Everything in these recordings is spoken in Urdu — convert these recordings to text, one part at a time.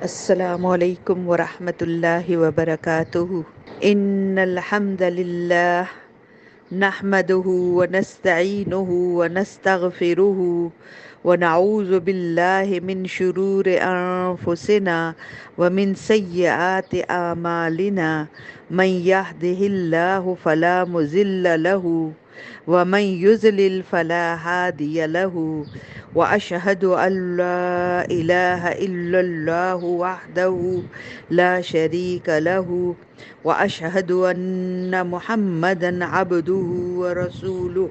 السلام علیکم ورحمۃ اللہ وبرکاتہ۔ ان الحمد للہ نحمده ونستعینه ونستغفره ونعوذ باللہ من شرور انفسنا ومن سیئات اعمالنا من يهده اللہ فلا مضل له ومن يضلل فلا هادي له وأشهد أن لا إله إلا الله وحده لا شريك له وأشهد أن محمدا عبده ورسوله۔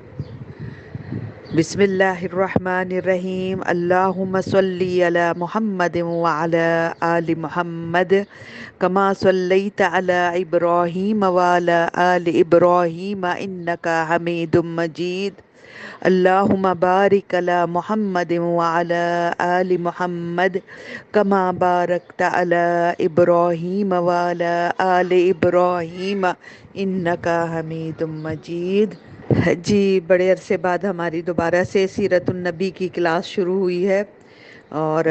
بسم اللہ الرحمن الرحیم۔ اللہم صلی علی محمد وعلی آل محمد کما صلیت علی ابراہیم وعلی آل ابراہیم انک حمید مجید۔ اللہم بارک علی محمد وعلی آل محمد کما بارکت علی ابراہیم وعلی آل ابراہیم انک حمید مجید۔ جی، بڑے عرصے بعد ہماری دوبارہ سے سیرت النبی کی کلاس شروع ہوئی ہے، اور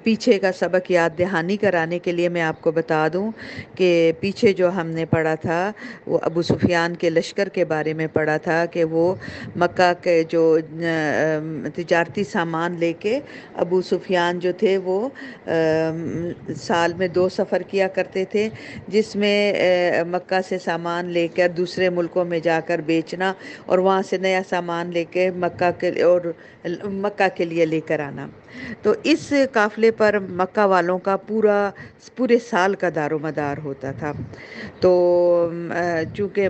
پیچھے کا سبق یاد دہانی کرانے کے لیے میں آپ کو بتا دوں کہ پیچھے جو ہم نے پڑھا تھا وہ ابو سفیان کے لشکر کے بارے میں پڑھا تھا کہ وہ مکہ کے جو تجارتی سامان لے کے ابو سفیان جو تھے وہ سال میں 2 سفر کیا کرتے تھے، جس میں مکہ سے سامان لے کر دوسرے ملکوں میں جا کر بیچنا اور وہاں سے نیا سامان لے کے مکہ کے لیے لے کر آنا۔ تو اس قافلے پر مکہ والوں کا پورے سال کا دار و مدار ہوتا تھا۔ تو چونکہ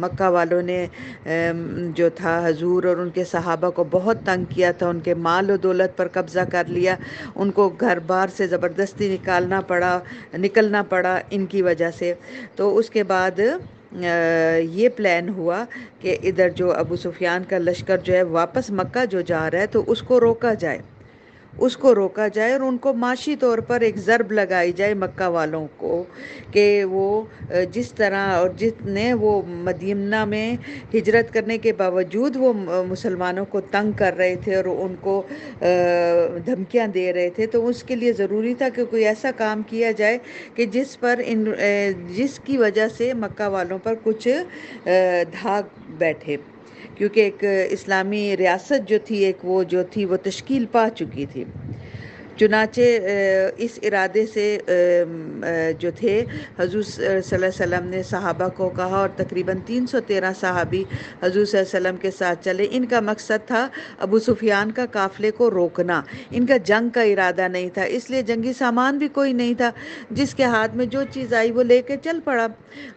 مکہ والوں نے جو تھا حضور اور ان کے صحابہ کو بہت تنگ کیا تھا، ان کے مال و دولت پر قبضہ کر لیا، ان کو گھر بار سے زبردستی نکلنا پڑا ان کی وجہ سے۔ تو اس کے بعد یہ پلان ہوا کہ ادھر جو ابو سفیان کا لشکر جو ہے واپس مکہ جو جا رہا ہے تو اس کو روکا جائے اور ان کو معاشی طور پر ایک ضرب لگائی جائے مکہ والوں کو، کہ وہ جس طرح اور جتنے وہ مدینہ میں ہجرت کرنے کے باوجود وہ مسلمانوں کو تنگ کر رہے تھے اور ان کو دھمکیاں دے رہے تھے، تو اس کے لیے ضروری تھا کہ کوئی ایسا کام کیا جائے کہ جس کی وجہ سے مکہ والوں پر کچھ دھاگ بیٹھے، کیونکہ ایک اسلامی ریاست جو تھی وہ تشکیل پا چکی تھی۔ چنانچہ اس ارادے سے جو تھے حضور صلی اللہ علیہ وسلم نے صحابہ کو کہا، اور تقریباً 313 صحابی حضور صلی اللہ علیہ وسلم کے ساتھ چلے۔ ان کا مقصد تھا ابو سفیان کا قافلے کو روکنا، ان کا جنگ کا ارادہ نہیں تھا، اس لیے جنگی سامان بھی کوئی نہیں تھا، جس کے ہاتھ میں جو چیز آئی وہ لے کے چل پڑا۔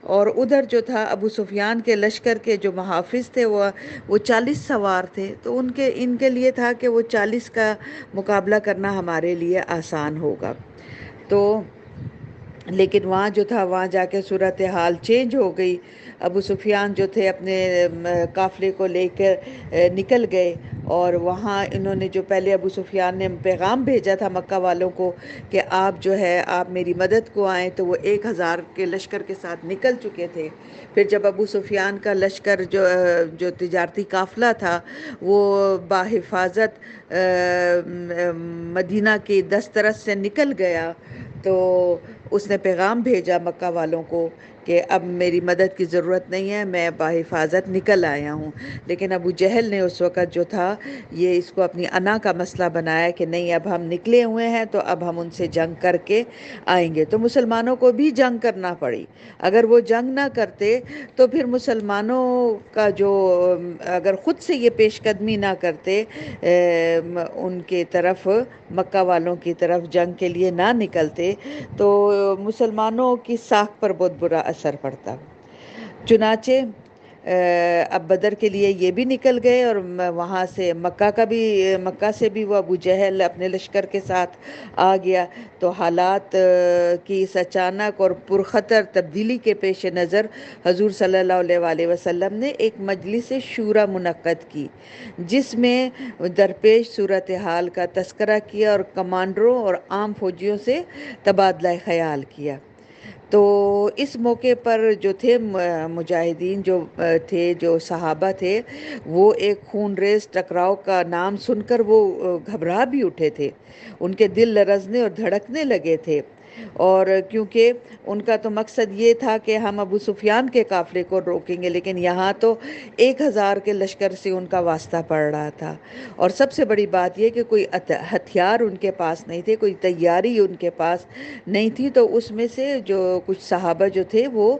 اور ادھر جو تھا ابو سفیان کے لشکر کے جو محافظ تھے وہ 40 سوار تھے، تو ان کے لیے تھا کہ وہ 40 کا مقابلہ کرنا ہمارے لیے آسان ہوگا۔ تو لیکن وہاں جا کے صورتحال چینج ہو گئی۔ ابو سفیان جو تھے اپنے قافلے کو لے کر نکل گئے، اور وہاں انہوں نے جو پہلے ابو سفیان نے پیغام بھیجا تھا مکہ والوں کو کہ آپ میری مدد کو آئیں، تو وہ 1000 کے لشکر کے ساتھ نکل چکے تھے۔ پھر جب ابو سفیان کا لشکر جو تجارتی قافلہ تھا وہ بحفاظت مدینہ کی دسترس سے نکل گیا، تو اس نے پیغام بھیجا مکہ والوں کو کہ اب میری مدد کی ضرورت نہیں ہے، میں بحفاظت نکل آیا ہوں۔ لیکن ابو جہل نے اس وقت جو تھا یہ اس کو اپنی انا کا مسئلہ بنایا کہ نہیں، اب ہم نکلے ہوئے ہیں تو اب ہم ان سے جنگ کر کے آئیں گے۔ تو مسلمانوں کو بھی جنگ کرنا پڑی۔ اگر وہ جنگ نہ کرتے تو پھر مسلمانوں کا اگر خود سے یہ پیش قدمی نہ کرتے ان کے طرف، مکہ والوں کی طرف جنگ کے لیے نہ نکلتے، تو مسلمانوں کی ساکھ پر بہت برا اثر پڑتا۔ چنانچہ اب بدر کے لیے یہ بھی نکل گئے، اور وہاں سے مکہ سے بھی وہ ابو جہل اپنے لشکر کے ساتھ آ گیا۔ تو حالات کی اس اچانک اور پرخطر تبدیلی کے پیش نظر حضور صلی اللہ علیہ وسلم نے ایک مجلس شورا منعقد کی، جس میں درپیش صورتحال کا تذکرہ کیا اور کمانڈروں اور عام فوجیوں سے تبادلہ خیال کیا۔ تو اس موقع پر جو تھے مجاہدین جو تھے، جو صحابہ تھے، وہ ایک خون ریز ٹکراؤ کا نام سن کر وہ گھبرا بھی اٹھے تھے، ان کے دل لرزنے اور دھڑکنے لگے تھے، اور کیونکہ ان کا تو مقصد یہ تھا کہ ہم ابو سفیان کے قافلے کو روکیں گے، لیکن یہاں تو 1000 کے لشکر سے ان کا واسطہ پڑ رہا تھا، اور سب سے بڑی بات یہ کہ کوئی ہتھیار ان کے پاس نہیں تھے، کوئی تیاری ان کے پاس نہیں تھی۔ تو اس میں سے جو کچھ صحابہ جو تھے وہ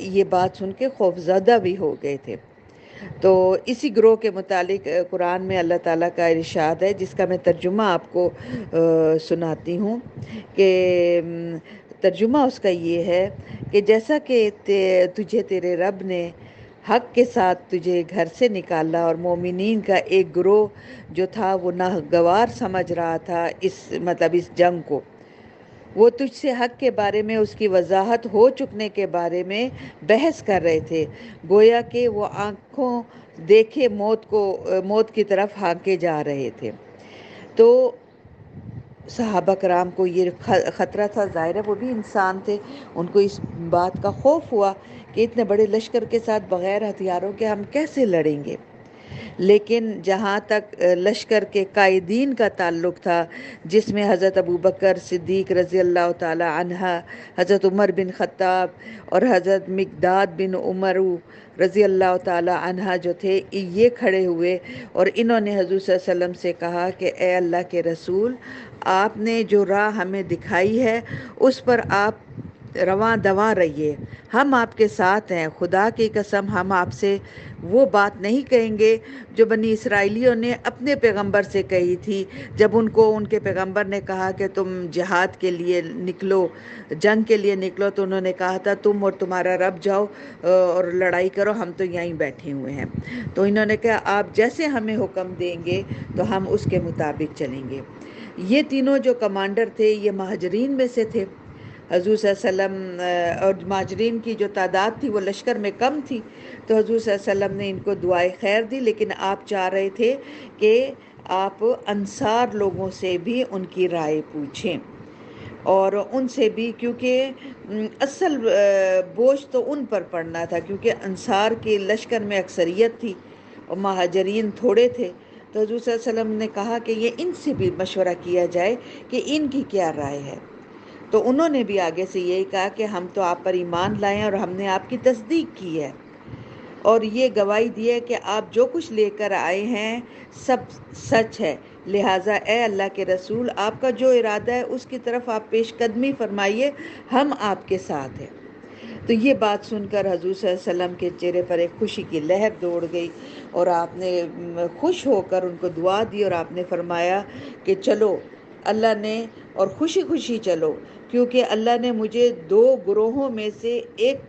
یہ بات سن کے خوفزدہ بھی ہو گئے تھے۔ تو اسی گروہ کے متعلق قرآن میں اللہ تعالیٰ کا ارشاد ہے، جس کا میں ترجمہ آپ کو سناتی ہوں کہ ترجمہ اس کا یہ ہے کہ جیسا کہ تجھے تیرے رب نے حق کے ساتھ تجھے گھر سے نکالا، اور مومنین کا ایک گروہ جو تھا وہ ناگوار سمجھ رہا تھا اس جنگ کو، وہ تجھ سے حق کے بارے میں، اس کی وضاحت ہو چکنے کے بارے میں بحث کر رہے تھے، گویا کہ وہ آنکھوں دیکھے موت کی طرف ہانکے جا رہے تھے۔ تو صحابہ کرام کو یہ خطرہ تھا، ظاہر ہے وہ بھی انسان تھے، ان کو اس بات کا خوف ہوا کہ اتنے بڑے لشکر کے ساتھ بغیر ہتھیاروں کے ہم کیسے لڑیں گے۔ لیکن جہاں تک لشکر کے قائدین کا تعلق تھا، جس میں حضرت ابوبکر صدیق رضی اللہ تعالی عنہ، حضرت عمر بن خطاب اور حضرت مقداد بن عمر رضی اللہ تعالی عنہ جو تھے، یہ کھڑے ہوئے اور انہوں نے حضور صلی اللہ علیہ وسلم سے کہا کہ اے اللہ کے رسول، آپ نے جو راہ ہمیں دکھائی ہے اس پر آپ رواں دواں رہیے، ہم آپ کے ساتھ ہیں، خدا کی قسم ہم آپ سے وہ بات نہیں کہیں گے جو بنی اسرائیلیوں نے اپنے پیغمبر سے کہی تھی، جب ان کو ان کے پیغمبر نے کہا کہ تم جہاد کے لیے نکلو، جنگ کے لیے نکلو، تو انہوں نے کہا تھا تم اور تمہارا رب جاؤ اور لڑائی کرو، ہم تو یہیں بیٹھے ہوئے ہیں۔ تو انہوں نے کہا آپ جیسے ہمیں حکم دیں گے تو ہم اس کے مطابق چلیں گے۔ یہ تینوں جو کمانڈر تھے یہ مہاجرین میں سے تھے، حضور صلی اللہ علیہ وسلم، اور مہاجرین کی جو تعداد تھی وہ لشکر میں کم تھی، تو حضور صلی اللہ علیہ وسلم نے ان کو دعائے خیر دی، لیکن آپ چاہ رہے تھے کہ آپ انصار لوگوں سے بھی ان کی رائے پوچھیں، اور ان سے بھی، کیونکہ اصل بوجھ تو ان پر پڑنا تھا، کیونکہ انصار کے لشکر میں اکثریت تھی اور مہاجرین تھوڑے تھے۔ تو حضور صلی اللہ علیہ وسلم نے کہا کہ یہ ان سے بھی مشورہ کیا جائے کہ ان کی کیا رائے ہے۔ تو انہوں نے بھی آگے سے یہی کہا کہ ہم تو آپ پر ایمان لائے ہیں اور ہم نے آپ کی تصدیق کی ہے، اور یہ گواہی دی ہے کہ آپ جو کچھ لے کر آئے ہیں سب سچ ہے، لہٰذا اے اللہ کے رسول، آپ کا جو ارادہ ہے اس کی طرف آپ پیش قدمی فرمائیے، ہم آپ کے ساتھ ہیں۔ تو یہ بات سن کر حضور صلی اللہ علیہ وسلم کے چہرے پر ایک خوشی کی لہر دوڑ گئی، اور آپ نے خوش ہو کر ان کو دعا دی، اور آپ نے فرمایا کہ چلو اللہ نے، اور خوشی خوشی چلو، کیونکہ اللہ نے مجھے 2 گروہوں میں سے ایک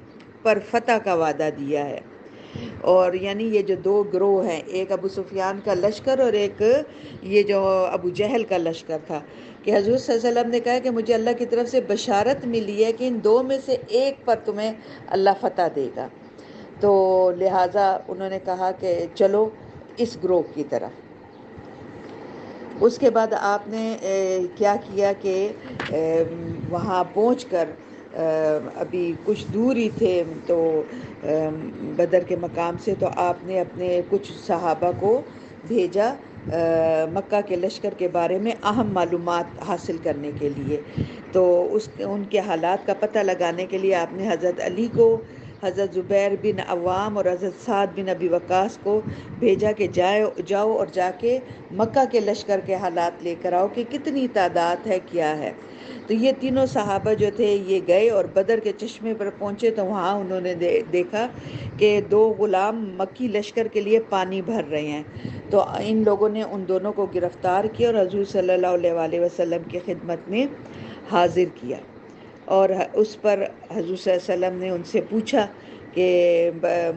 پر فتح کا وعدہ دیا ہے۔ اور یعنی یہ جو 2 گروہ ہیں، ایک ابو سفیان کا لشکر اور ایک یہ جو ابو جہل کا لشکر تھا، کہ حضور صلی اللہ علیہ وسلم نے کہا کہ مجھے اللہ کی طرف سے بشارت ملی ہے کہ ان 2 میں سے ایک پر تمہیں اللہ فتح دے گا۔ تو لہٰذا انہوں نے کہا کہ چلو اس گروہ کی طرف۔ اس کے بعد آپ نے کیا کیا کہ وہاں پہنچ کر ابھی کچھ دور ہی تھے تو بدر کے مقام سے، تو آپ نے اپنے کچھ صحابہ کو بھیجا مکہ کے لشکر کے بارے میں اہم معلومات حاصل کرنے کے لیے۔ تو ان کے حالات کا پتہ لگانے کے لیے آپ نے حضرت علی کو، حضرت زبیر بن عوام اور حضرت سعد بن ابی وقاص کو بھیجا کہ جاؤ اور جا کے مکہ کے لشکر کے حالات لے کر آؤ کہ کتنی تعداد ہے، کیا ہے۔ تو یہ تینوں صحابہ جو تھے یہ گئے اور بدر کے چشمے پر پہنچے، تو وہاں انہوں نے دیکھا کہ 2 غلام مکی لشکر کے لیے پانی بھر رہے ہیں۔ تو ان لوگوں نے ان دونوں کو گرفتار کیا اور حضور صلی اللہ علیہ وسلم کی خدمت میں حاضر کیا، اور اس پر حضور صلی اللہ علیہ وسلم نے ان سے پوچھا کہ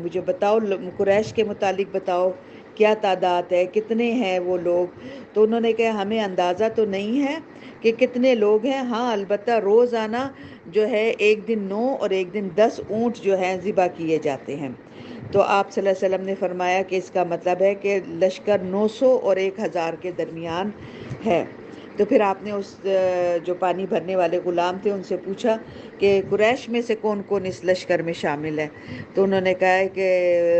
مجھے بتاؤ، قریش کے متعلق بتاؤ کیا تعداد ہے، کتنے ہیں وہ لوگ۔ تو انہوں نے کہا ہمیں اندازہ تو نہیں ہے کہ کتنے لوگ ہیں، ہاں البتہ روزانہ جو ہے ایک دن 9 اور ایک دن 10 اونٹ جو ہیں ذبح کیے جاتے ہیں۔ تو آپ صلی اللہ علیہ وسلم نے فرمایا کہ اس کا مطلب ہے کہ لشکر 900 اور 1000 کے درمیان ہے۔ تو پھر آپ نے اس جو پانی بھرنے والے غلام تھے ان سے پوچھا کہ قریش میں سے کون کون اس لشکر میں شامل ہے؟ تو انہوں نے کہا ہے کہ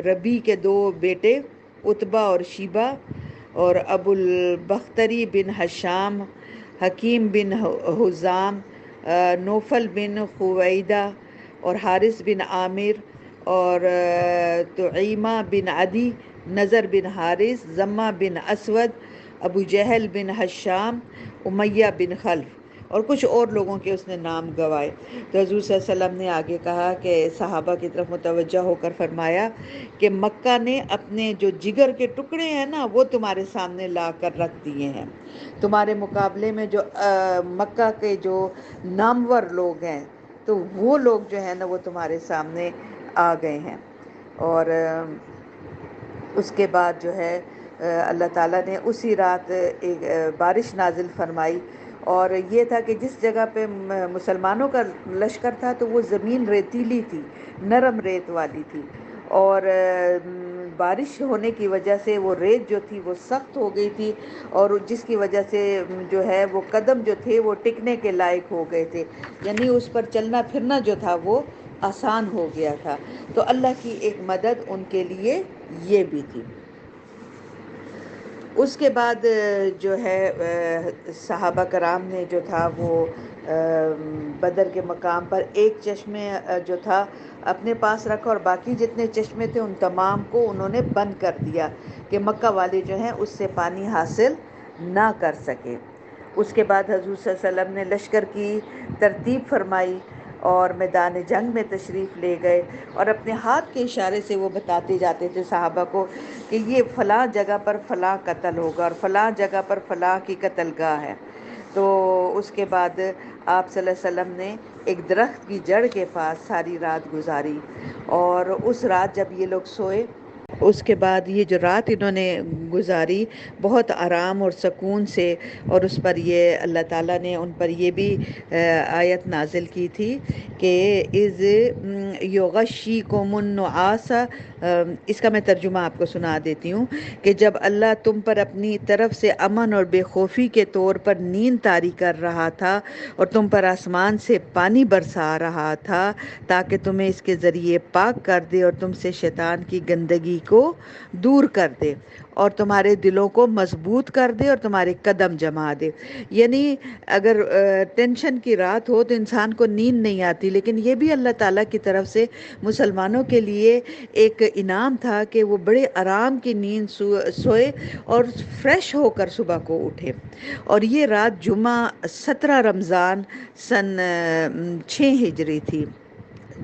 ربی کے 2 بیٹے عتبہ اور شیبہ، اور ابو البختری بن حشام، حکیم بن حزام، نوفل بن خویدہ، اور حارث بن عامر، اور تعیمہ بن عدی، نظر بن حارث، زمہ بن اسود، ابو جہل بن حشام، امیہ بن خلف، اور کچھ اور لوگوں کے اس نے نام گوائے۔ تو حضور صلی اللہ علیہ وسلم نے آگے کہا کہ صحابہ کی طرف متوجہ ہو کر فرمایا کہ مکہ نے اپنے جو جگر کے ٹکڑے ہیں نا وہ تمہارے سامنے لا کر رکھ دیے ہیں، تمہارے مقابلے میں جو مکہ کے جو نامور لوگ ہیں تو وہ لوگ جو ہیں نا وہ تمہارے سامنے آ گئے ہیں۔ اور اس کے بعد جو ہے اللہ تعالیٰ نے اسی رات ایک بارش نازل فرمائی، اور یہ تھا کہ جس جگہ پہ مسلمانوں کا لشکر تھا تو وہ زمین ریتیلی تھی، نرم ریت والی تھی، اور بارش ہونے کی وجہ سے وہ ریت جو تھی وہ سخت ہو گئی تھی، اور جس کی وجہ سے جو ہے وہ قدم جو تھے وہ ٹکنے کے لائق ہو گئے تھے، یعنی اس پر چلنا پھرنا جو تھا وہ آسان ہو گیا تھا۔ تو اللہ کی ایک مدد ان کے لیے یہ بھی تھی۔ اس کے بعد جو ہے صحابہ کرام نے جو تھا وہ بدر کے مقام پر ایک چشمے جو تھا اپنے پاس رکھا، اور باقی جتنے چشمے تھے ان تمام کو انہوں نے بند کر دیا کہ مکہ والے جو ہیں اس سے پانی حاصل نہ کر سکے۔ اس کے بعد حضور صلی اللہ علیہ وسلم نے لشکر کی ترتیب فرمائی اور میدان جنگ میں تشریف لے گئے، اور اپنے ہاتھ کے اشارے سے وہ بتاتے جاتے تھے صحابہ کو کہ یہ فلاں جگہ پر فلاں قتل ہوگا اور فلاں جگہ پر فلاں کی قتل گاہ ہے۔ تو اس کے بعد آپ صلی اللہ علیہ وسلم نے ایک درخت کی جڑ کے پاس ساری رات گزاری، اور اس رات جب یہ لوگ سوئے، اس کے بعد یہ جو رات انہوں نے گزاری بہت آرام اور سکون سے، اور اس پر یہ اللہ تعالیٰ نے ان پر یہ بھی آیت نازل کی تھی کہ اذ یغشیکم النعاس، اس کا میں ترجمہ آپ کو سنا دیتی ہوں کہ جب اللہ تم پر اپنی طرف سے امن اور بے خوفی کے طور پر نیند طاری کر رہا تھا اور تم پر آسمان سے پانی برسا رہا تھا تاکہ تمہیں اس کے ذریعے پاک کر دے اور تم سے شیطان کی گندگی کو دور کر دے اور تمہارے دلوں کو مضبوط کر دے اور تمہارے قدم جما دے۔ یعنی اگر ٹینشن کی رات ہو تو انسان کو نیند نہیں آتی، لیکن یہ بھی اللہ تعالیٰ کی طرف سے مسلمانوں کے لیے ایک انعام تھا کہ وہ بڑے آرام کی نیند سوئے اور فریش ہو کر صبح کو اٹھے۔ اور یہ رات جمعہ 17 رمضان سن 6 ہجری تھی،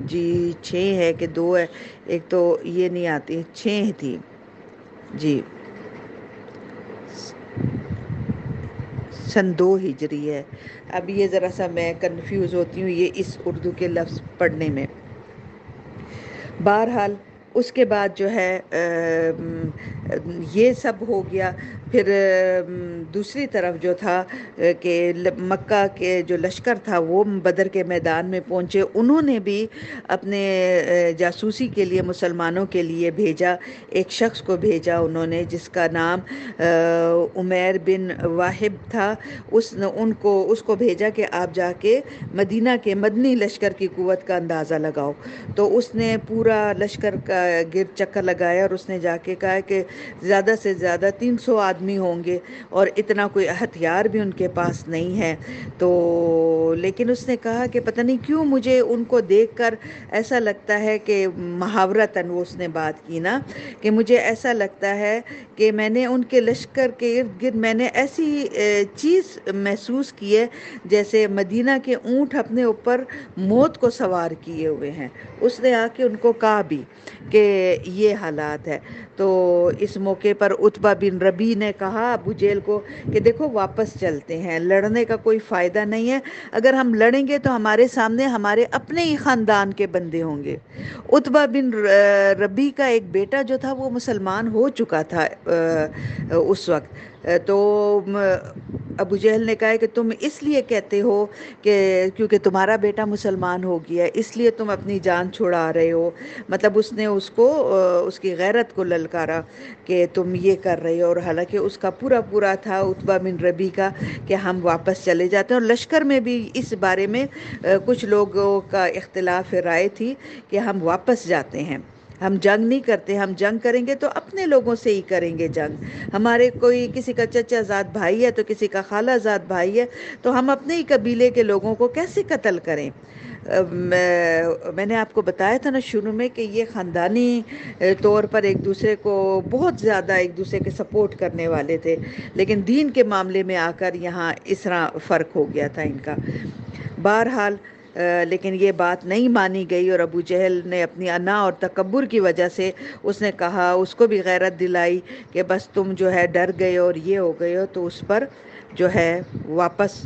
جی 6 ہے کہ 2 ہے، ایک تو یہ نہیں آتی، 6 تھی جی، سن 2 ہجری ہے۔ اب یہ ذرا سا میں کنفیوز ہوتی ہوں یہ اس اردو کے لفظ پڑھنے میں۔ بہرحال اس کے بعد جو ہے یہ سب ہو گیا۔ پھر دوسری طرف جو تھا کہ مکہ کے جو لشکر تھا وہ بدر کے میدان میں پہنچے، انہوں نے بھی اپنے جاسوسی کے لیے مسلمانوں کے لیے بھیجا، ایک شخص کو بھیجا انہوں نے جس کا نام عمیر بن واحب تھا۔ اس کو بھیجا کہ آپ جا کے مدینہ کے مدنی لشکر کی قوت کا اندازہ لگاؤ۔ تو اس نے پورا لشکر کا گرد چکر لگایا اور اس نے جا کے کہا کہ زیادہ سے زیادہ 300 آدمی ہوں گے اور اتنا کوئی ہتھیار بھی ان کے پاس نہیں ہے۔ تو لیکن اس نے کہا کہ پتہ نہیں کیوں مجھے ان کو دیکھ کر ایسا لگتا ہے کہ محاورتاً وہ اس نے بات کی نا کہ مجھے ایسا لگتا ہے کہ میں نے ان کے لشکر کے ارد گرد میں نے ایسی چیز محسوس کی ہے جیسے مدینہ کے اونٹ اپنے اوپر موت کو سوار کیے ہوئے ہیں۔ اس نے آ کے ان کو کہا بھی کہ یہ حالات ہے۔ تو اس موقع پر عتبہ بن ربیع نے کہا ابو جہل کو کہ دیکھو واپس چلتے ہیں، لڑنے کا کوئی فائدہ نہیں ہے، اگر ہم لڑیں گے تو ہمارے سامنے ہمارے اپنے ہی خاندان کے بندے ہوں گے۔ عتبہ بن ربیع کا ایک بیٹا جو تھا وہ مسلمان ہو چکا تھا اس وقت، تو ابو جہل نے کہا کہ تم اس لیے کہتے ہو کہ کیونکہ تمہارا بیٹا مسلمان ہو گیا ہے، اس لیے تم اپنی جان چھڑا رہے ہو. مطلب اس نے اس کو اس کی غیرت کو للکارا کہ تم یہ کر رہے ہو. اور حالانکہ اس کا پورا تھا عتبہ بن ربی کا کہ ہم واپس چلے جاتے ہیں. اور لشکر میں بھی اس بارے میں کچھ لوگوں کا اختلاف رائے تھی کہ ہم واپس جاتے ہیں، ہم جنگ نہیں کرتے. ہم جنگ کریں گے تو اپنے لوگوں سے ہی کریں گے جنگ. ہمارے کوئی کسی کا چچا زاد بھائی ہے تو کسی کا خالہ زاد بھائی ہے، تو ہم اپنے ہی قبیلے کے لوگوں کو کیسے قتل کریں؟ میں نے آپ کو بتایا تھا نا شروع میں کہ یہ خاندانی طور پر ایک دوسرے کو بہت زیادہ ایک دوسرے کے سپورٹ کرنے والے تھے، لیکن دین کے معاملے میں آ کر یہاں اس طرح فرق ہو گیا تھا ان کا. بہرحال لیکن یہ بات نہیں مانی گئی، اور ابو جہل نے اپنی انا اور تکبر کی وجہ سے اس نے کہا، اس کو بھی غیرت دلائی کہ بس تم جو ہے ڈر گئے اور یہ ہو گئے ہو. تو اس پر جو ہے واپس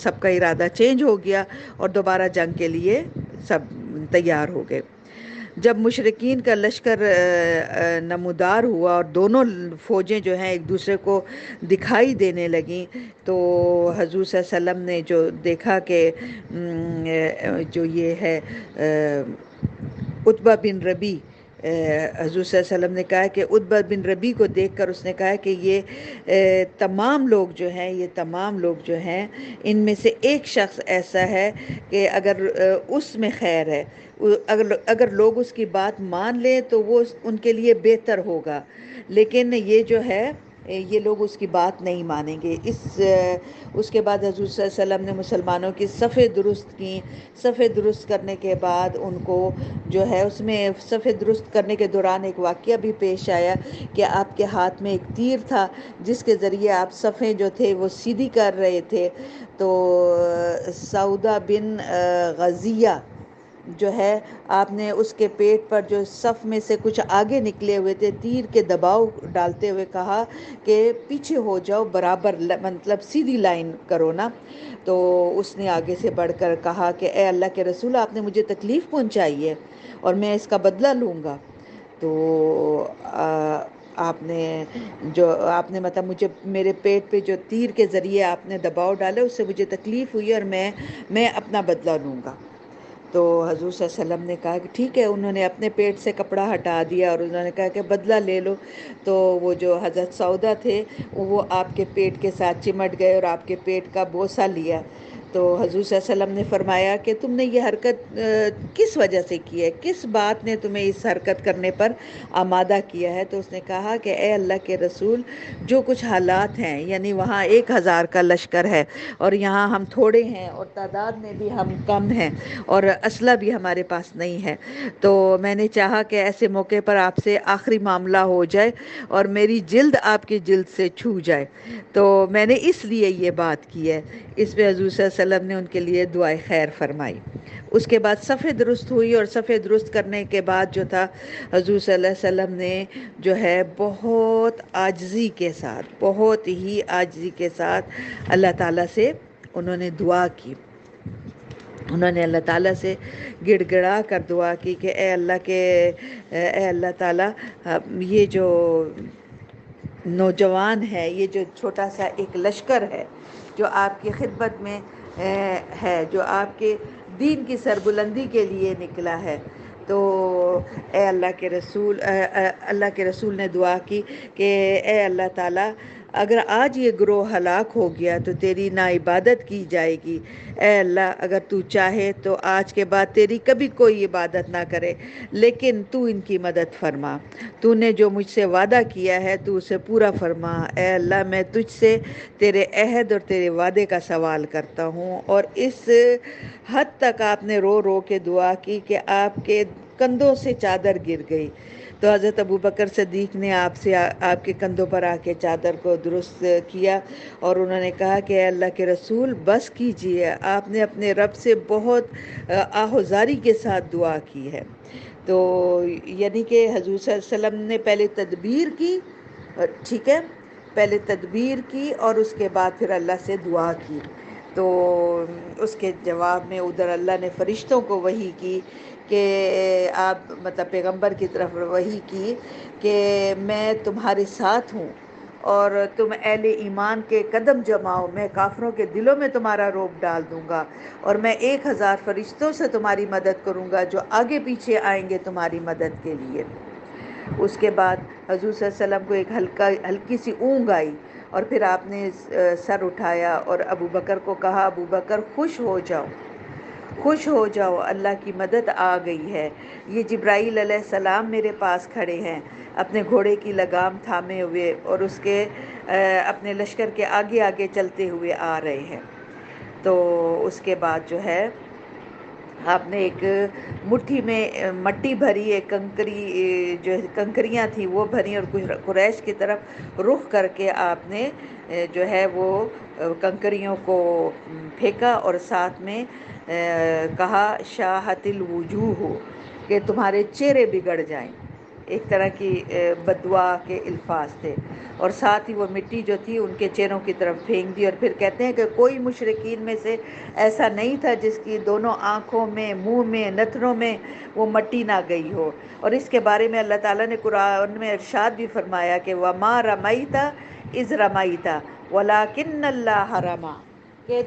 سب کا ارادہ چینج ہو گیا اور دوبارہ جنگ کے لیے سب تیار ہو گئے. جب مشرکین کا لشکر نمودار ہوا اور دونوں فوجیں جو ہیں ایک دوسرے کو دکھائی دینے لگیں، تو حضور صلی اللہ علیہ وسلم نے جو دیکھا کہ جو یہ ہے عتبہ بن ربی، حضور صلی اللہ علیہ وسلم نے کہا کہ عتبہ بن ربی کو دیکھ کر اس نے کہا کہ یہ تمام لوگ جو ہیں، یہ تمام لوگ جو ہیں ان میں سے ایک شخص ایسا ہے کہ اگر اس میں خیر ہے، اگر لوگ اس کی بات مان لیں تو وہ ان کے لیے بہتر ہوگا، لیکن یہ جو ہے یہ لوگ اس کی بات نہیں مانیں گے. اس کے بعد حضور صلی اللہ علیہ وسلم نے مسلمانوں کی صفیں درست کی. صفیں درست کرنے کے بعد ان کو جو ہے اس میں صفیں درست کرنے کے دوران ایک واقعہ بھی پیش آیا کہ آپ کے ہاتھ میں ایک تیر تھا جس کے ذریعے آپ صفیں جو تھے وہ سیدھی کر رہے تھے. تو سعودہ بن غزیہ جو ہے، آپ نے اس کے پیٹ پر جو صف میں سے کچھ آگے نکلے ہوئے تھے تیر کے دباؤ ڈالتے ہوئے کہا کہ پیچھے ہو جاؤ، برابر مطلب سیدھی لائن کرو نا. تو اس نے آگے سے بڑھ کر کہا کہ اے اللہ کے رسول، آپ نے مجھے تکلیف پہنچائی ہے اور میں اس کا بدلہ لوں گا. تو آپ نے مطلب مجھے میرے پیٹ پہ جو تیر کے ذریعے آپ نے دباؤ ڈالا اس سے مجھے تکلیف ہوئی، اور میں اپنا بدلہ لوں گا. تو حضور صلی اللہ علیہ وسلم نے کہا کہ ٹھیک ہے. انہوں نے اپنے پیٹ سے کپڑا ہٹا دیا اور انہوں نے کہا کہ بدلہ لے لو. تو وہ جو حضرت سعودہ تھے وہ آپ کے پیٹ کے ساتھ چمٹ گئے اور آپ کے پیٹ کا بوسہ لیا. تو حضور صلی اللہ علیہ وسلم نے فرمایا کہ تم نے یہ حرکت کس وجہ سے کی ہے، کس بات نے تمہیں اس حرکت کرنے پر آمادہ کیا ہے؟ تو اس نے کہا کہ اے اللہ کے رسول، جو کچھ حالات ہیں، یعنی وہاں 1000 کا لشکر ہے اور یہاں ہم تھوڑے ہیں اور تعداد میں بھی ہم کم ہیں اور اسلحہ بھی ہمارے پاس نہیں ہے، تو میں نے چاہا کہ ایسے موقع پر آپ سے آخری معاملہ ہو جائے اور میری جلد آپ کی جلد سے چھو جائے، تو میں نے اس لیے یہ بات کی ہے. اس پہ حضور صلی اللہ علیہ وسلم نے ان کے لیے دعائے خیر فرمائی. اس کے بعد صفیں درست ہوئی، اور صفیں درست کرنے کے بعد جو تھا حضور صلی اللہ علیہ وسلم نے جو ہے بہت عاجزی کے ساتھ، بہت ہی عاجزی کے ساتھ اللہ تعالیٰ سے انہوں نے دعا کی. انہوں نے اللہ تعالیٰ سے گڑ گڑا کر دعا کی کہ اے اللہ تعالیٰ، یہ جو نوجوان ہے، یہ جو چھوٹا سا ایک لشکر ہے جو آپ کی خدمت میں ہے، جو آپ کے دین کی سربلندی کے لیے نکلا ہے، تو اے اللہ کے رسول نے دعا کی کہ اے اللہ تعالیٰ، اگر آج یہ گروہ ہلاک ہو گیا تو تیری نا عبادت کی جائے گی. اے اللہ، اگر تو چاہے تو آج کے بعد تیری کبھی کوئی عبادت نہ کرے، لیکن تو ان کی مدد فرما. تو نے جو مجھ سے وعدہ کیا ہے تو اسے پورا فرما. اے اللہ، میں تجھ سے تیرے عہد اور تیرے وعدے کا سوال کرتا ہوں. اور اس حد تک آپ نے رو رو کے دعا کی کہ آپ کے کندھوں سے چادر گر گئی. تو حضرت ابوبکر صدیق نے آپ کے کندھوں پر آ کے چادر کو درست کیا اور انہوں نے کہا کہ اے اللہ کے رسول، بس کیجئے، آپ نے اپنے رب سے بہت آہوزاری کے ساتھ دعا کی ہے. تو یعنی کہ حضور صلی اللہ علیہ وسلم نے پہلے تدبیر کی، ٹھیک ہے، پہلے تدبیر کی اور اس کے بعد پھر اللہ سے دعا کی. تو اس کے جواب میں ادھر اللہ نے فرشتوں کو وحی کی کہ آپ مطلب پیغمبر کی طرف وحی کی کہ میں تمہارے ساتھ ہوں اور تم اہل ایمان کے قدم جماؤ، میں کافروں کے دلوں میں تمہارا رعب ڈال دوں گا، اور میں 1000 فرشتوں سے تمہاری مدد کروں گا جو آگے پیچھے آئیں گے تمہاری مدد کے لیے۔ اس کے بعد حضور صلی اللہ علیہ وسلم کو ایک ہلکی سی اونگ آئی، اور پھر آپ نے سر اٹھایا اور ابو بکر کو کہا، ابو بکر خوش ہو جاؤ، خوش ہو جاؤ، اللہ کی مدد آ گئی ہے۔ یہ جبرائیل علیہ السلام میرے پاس کھڑے ہیں اپنے گھوڑے کی لگام تھامے ہوئے، اور اس کے اپنے لشکر کے آگے آگے چلتے ہوئے آ رہے ہیں۔ تو اس کے بعد جو ہے آپ نے ایک مٹھی میں مٹی بھری، ایک کنکری جو کنکریاں تھیں وہ بھری، اور کچھ قریش کی طرف رخ کر کے آپ نے جو ہے وہ کنکریوں کو پھینکا، اور ساتھ میں کہا شاہت الوجوہ، کہ تمہارے چہرے بگڑ جائیں، ایک طرح کی بددعا کے الفاظ تھے، اور ساتھ ہی وہ مٹی جو تھی ان کے چہروں کی طرف پھینک دی۔ اور پھر کہتے ہیں کہ کوئی مشرکین میں سے ایسا نہیں تھا جس کی دونوں آنکھوں میں، منہ میں، نتنوں میں وہ مٹی نہ گئی ہو۔ اور اس کے بارے میں اللہ تعالیٰ نے قرآن میں ارشاد بھی فرمایا کہ وَمَا رَمَيْتَ إِذْ رَمَيْتَ وَلَكِنَّ اللَّهَ رَمَى، کہ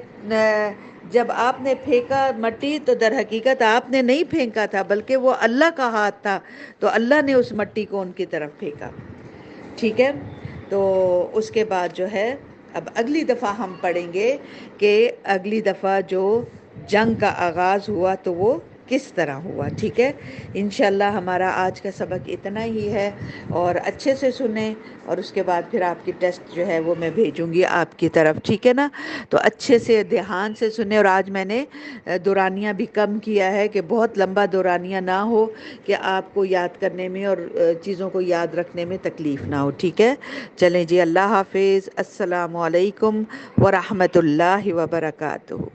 جب آپ نے پھینکا مٹی تو در حقیقت آپ نے نہیں پھینکا تھا، بلکہ وہ اللہ کا ہاتھ تھا، تو اللہ نے اس مٹی کو ان کی طرف پھینکا۔ ٹھیک ہے، تو اس کے بعد جو ہے اب اگلی دفعہ ہم پڑھیں گے کہ اگلی دفعہ جو جنگ کا آغاز ہوا تو وہ کس طرح ہوا۔ ٹھیک ہے، انشاءاللہ ہمارا آج کا سبق اتنا ہی ہے، اور اچھے سے سنیں، اور اس کے بعد پھر آپ کی ٹیسٹ جو ہے وہ میں بھیجوں گی آپ کی طرف، ٹھیک ہے نا؟ تو اچھے سے دھیان سے سنیں، اور آج میں نے دورانیہ بھی کم کیا ہے کہ بہت لمبا دورانیہ نہ ہو کہ آپ کو یاد کرنے میں اور چیزوں کو یاد رکھنے میں تکلیف نہ ہو، ٹھیک ہے؟ چلیں جی، اللہ حافظ، السلام علیکم ورحمۃ اللہ وبرکاتہ۔